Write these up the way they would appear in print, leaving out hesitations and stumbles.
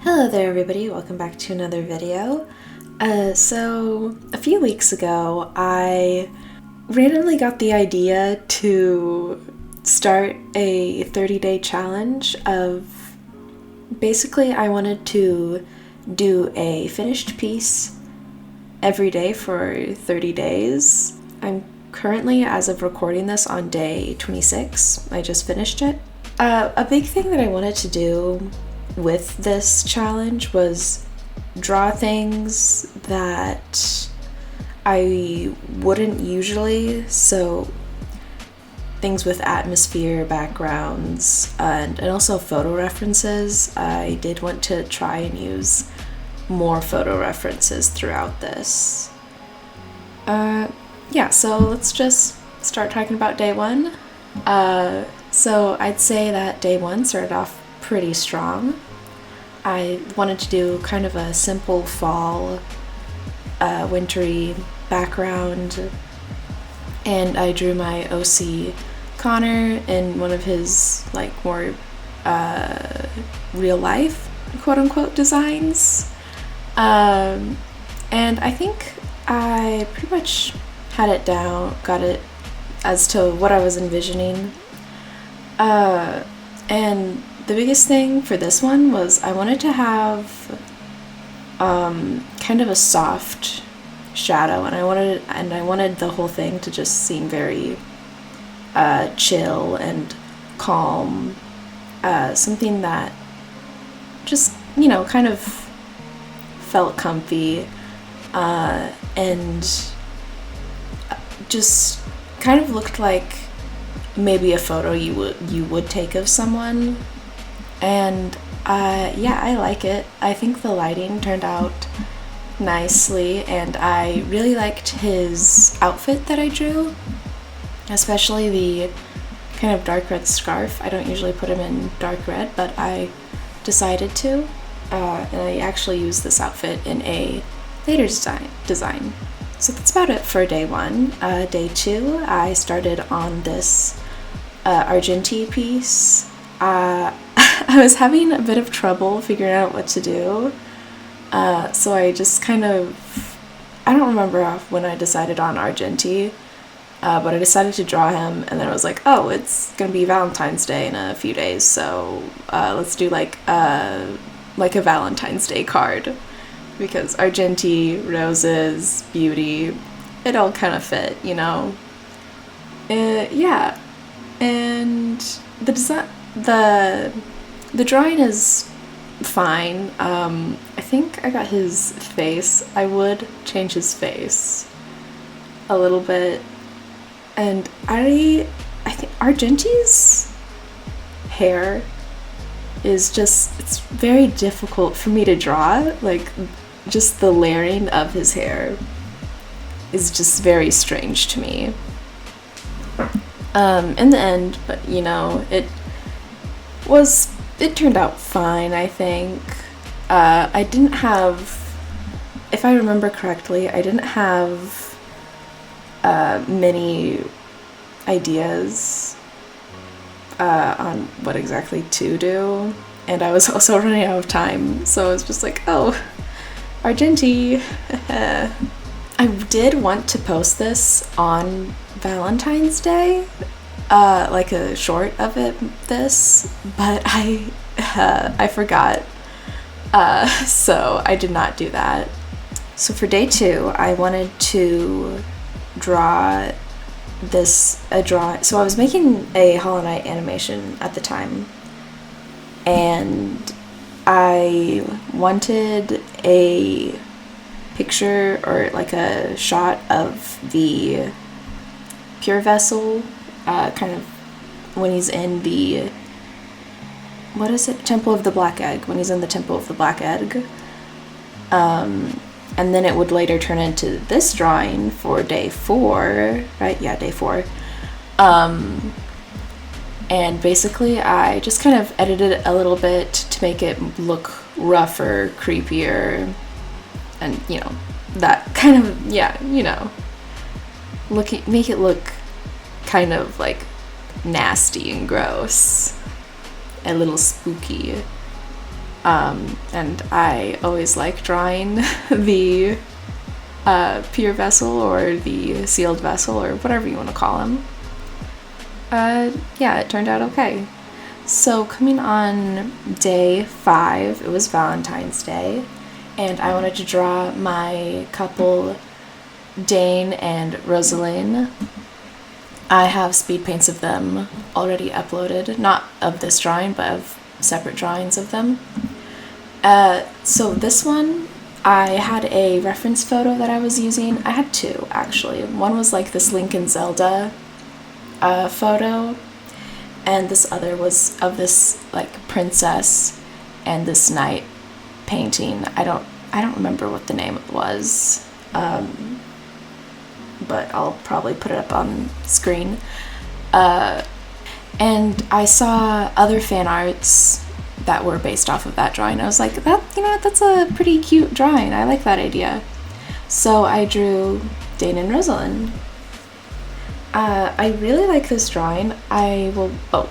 Hello there everybody, welcome back to another video. So a few weeks ago I randomly got the idea to start a 30-day challenge of basically I wanted to do a finished piece every day for 30 days. I'm currently, as of recording this, on day 26. I just finished it. A big thing that I wanted to do with this challenge was draw things that I wouldn't usually, so things with atmosphere, backgrounds, and also photo references. I did want to try and use more photo references throughout this. Yeah, so let's just start talking about day one. So I'd say that day one started off pretty strong. I wanted to do kind of a simple fall, wintry background, and I drew my OC Connor in one of his like more real life quote-unquote designs, and I think I pretty much had it down, got it as to what I was envisioning, and the biggest thing for this one was I wanted to have kind of a soft shadow, and I wanted the whole thing to just seem very chill and calm, something that just, you know, kind of felt comfy, and just kind of looked like maybe a photo you would take of someone. And yeah, I like it. I think the lighting turned out nicely, and I really liked his outfit that I drew, especially the kind of dark red scarf. I don't usually put him in dark red, but I decided to, and I actually used this outfit in a later design. So that's about it for day one. Day two, I started on this Argenti piece. I was having a bit of trouble figuring out what to do, so I just kind of, I don't remember when I decided on Argenti, but I decided to draw him, and then I was like, oh, it's gonna be Valentine's Day in a few days, so let's do like a Valentine's Day card, because Argenti, roses, beauty, it all kind of fit, you know? Yeah, and the drawing is fine. I think I got his face. I would change his face a little bit. And I think Argenti's hair is just, it's very difficult for me to draw. Like, just the layering of his hair is just very strange to me. In the end, but you know, it turned out fine, I think. I didn't have, if I remember correctly, I didn't have many ideas on what exactly to do, and I was also running out of time, so I was just like, oh, Argenti. I did want to post this on Valentine's Day, like a short of this, but I forgot, so I did not do that. So for day two, I wanted to draw so I was making a Hollow Knight animation at the time, and I wanted a picture or like a shot of the pure vessel, kind of when he's in the, what is it, Temple of the Black Egg, when he's in the Temple of the Black Egg, and then it would later turn into this drawing for day 4, right? Yeah, day 4. And basically I just kind of edited it a little bit to make it look rougher, creepier, and, you know, that kind of, yeah, you know, make it look kind of like nasty and gross, a little spooky. And I always like drawing the pure vessel or the sealed vessel or whatever you want to call them. Yeah, it turned out okay. So coming on day 5, it was Valentine's Day, and I wanted to draw my couple, Dane and Rosaline. I have speed paints of them already uploaded, not of this drawing, but of separate drawings of them. So this one, I had a reference photo that I was using. I had 2, actually. One was like this Link and Zelda photo, and this other was of this like princess and this knight painting. I don't remember what the name was, but I'll probably put it up on screen. And I saw other fan arts that were based off of that drawing. I was like, that's a pretty cute drawing. I like that idea. So I drew Dane and Rosalind. I really like this drawing. Oh,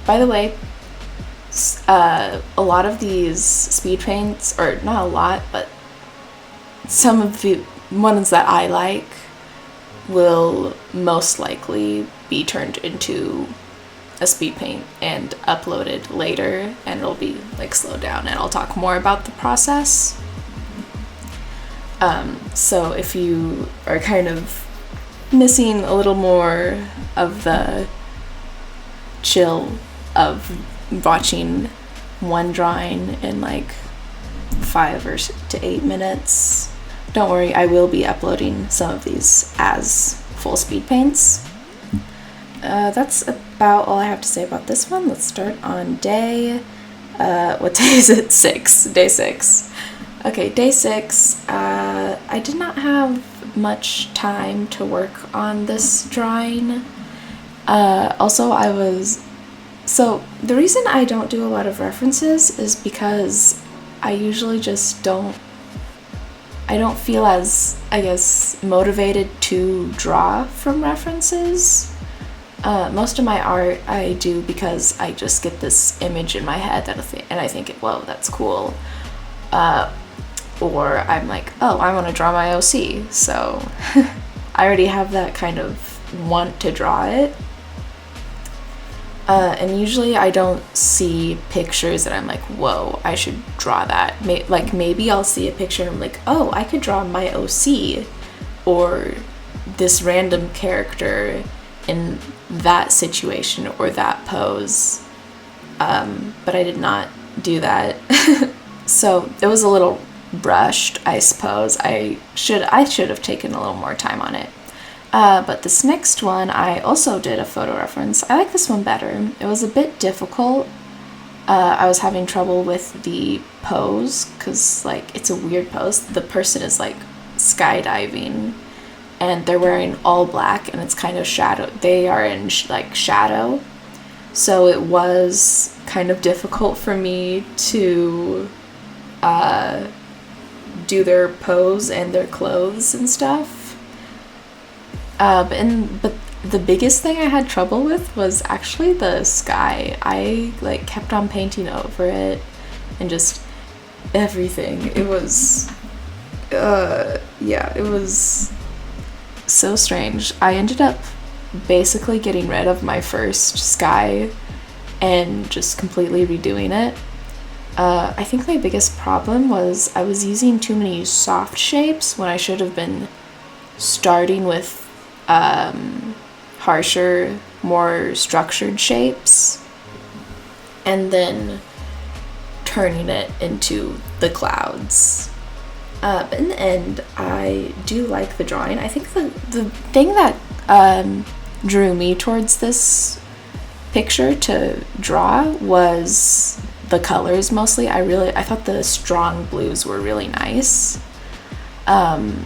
by the way, a lot of these speed paints, or not a lot, but some of the ones that I like will most likely be turned into a speed paint and uploaded later, and it'll be like slowed down, and I'll talk more about the process. So if you are kind of missing a little more of the chill of watching one drawing in like 5 to 8 minutes, don't worry, I will be uploading some of these as full speed paints. That's about all I have to say about this one. Let's start on day, what day is it? Day 6. Okay, day 6, I did not have much time to work on this drawing. So the reason I don't do a lot of references is because I usually just I don't feel as, I guess, motivated to draw from references. Most of my art I do because I just get this image in my head and I think, whoa, that's cool. Or I'm like, oh, I want to draw my OC, so I already have that kind of want to draw it. And usually I don't see pictures that I'm like, whoa, I should draw that. Maybe I'll see a picture and I'm like, oh, I could draw my OC or this random character in that situation or that pose. But I did not do that. So it was a little brushed, I suppose. I should have taken a little more time on it. But this next one, I also did a photo reference. I like this one better. It was a bit difficult. I was having trouble with the pose because, like, it's a weird pose. The person is, like, skydiving and they're wearing all black and it's kind of shadow. They are in, shadow. So it was kind of difficult for me to do their pose and their clothes and stuff. But the biggest thing I had trouble with was actually the sky. I kept on painting over it and just everything. It was, it was so strange. I ended up basically getting rid of my first sky and just completely redoing it. I think my biggest problem was I was using too many soft shapes when I should have been starting with harsher, more structured shapes and then turning it into the clouds. But in the end, I do like the drawing. I think the thing that drew me towards this picture to draw was the colors mostly. I thought the strong blues were really nice. And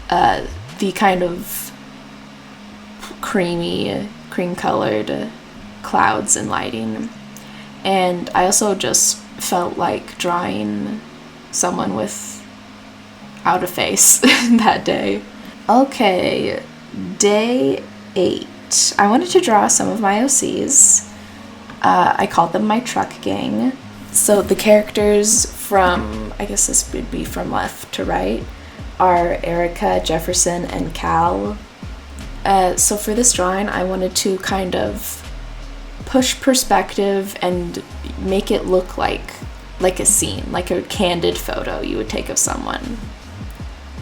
the kind of cream colored clouds and lighting. And I also just felt like drawing someone without a face that day. Okay, day 8. I wanted to draw some of my OCs. I called them my truck gang. So the characters from, I guess this would be from left to right, are Erica, Jefferson, and Cal. So for this drawing, I wanted to kind of push perspective and make it look like a scene, like a candid photo you would take of someone.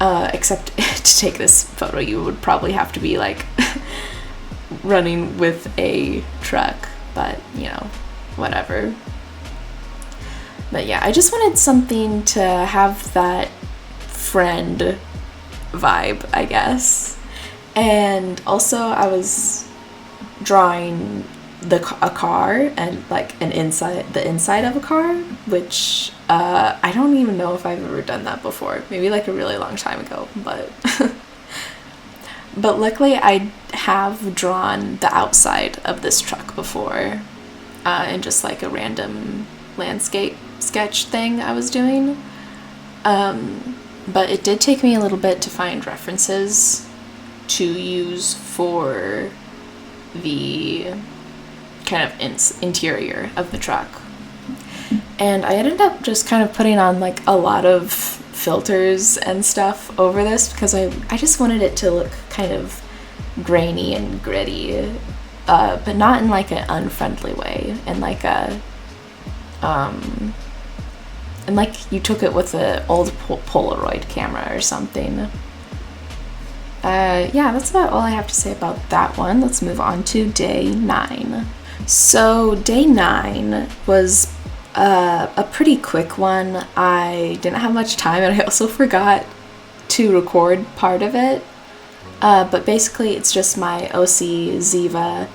Except to take this photo, you would probably have to be like running with a truck, but you know, whatever. But yeah, I just wanted something to have that friend vibe, I guess. And also I was drawing a car and like the inside of a car, which I don't even know if I've ever done that before. Maybe like a really long time ago, but but luckily I have drawn the outside of this truck before, in just like a random landscape sketch thing I was doing. But it did take me a little bit to find references to use for the kind of interior of the truck. And I ended up just kind of putting on like a lot of filters and stuff over this because I just wanted it to look kind of grainy and gritty, but not in like an unfriendly way, and like a and like you took it with an old Polaroid camera or something. Yeah, that's about all I have to say about that one. Let's move on to day 9. So day 9 was a pretty quick one. I didn't have much time, and I also forgot to record part of it. But basically it's just my OC, Ziva.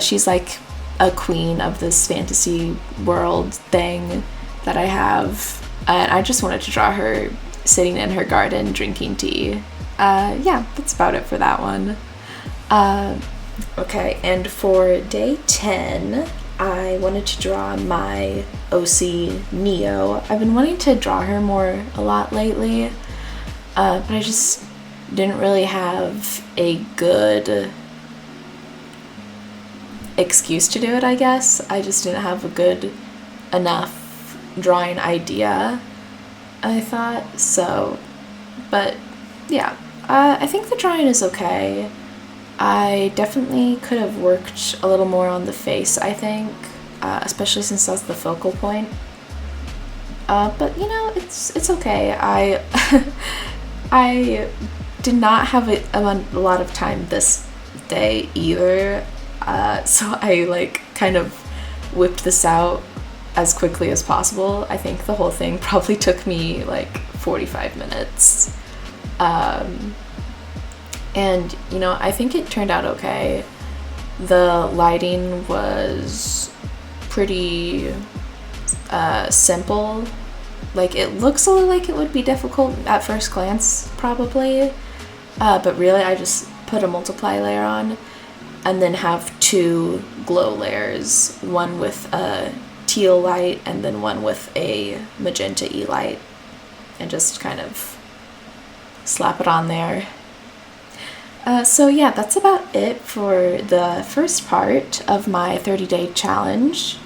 She's like a queen of this fantasy world thing that I have, and I just wanted to draw her sitting in her garden drinking tea. Yeah, that's about it for that one. Okay, and for day 10, I wanted to draw my OC, Neo. I've been wanting to draw her a lot lately, but I just didn't really have a good excuse to do it, I guess. I just didn't have a good enough drawing idea, I thought, so, but yeah, I think the drawing is okay. I definitely could have worked a little more on the face, I think, especially since that's the focal point, but you know, it's okay. I did not have a lot of time this day either, so I like kind of whipped this out as quickly as possible. I think the whole thing probably took me like 45 minutes. And you know, I think it turned out okay. The lighting was pretty simple. Like, it looks a little like it would be difficult at first glance, probably, but really I just put a multiply layer on and then have 2 glow layers, one with a teal light and then one with a magenta E light, and just kind of slap it on there. So yeah, that's about it for the first part of my 30-day challenge,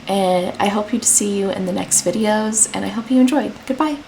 and I hope to see you in the next videos, and I hope you enjoyed. Goodbye!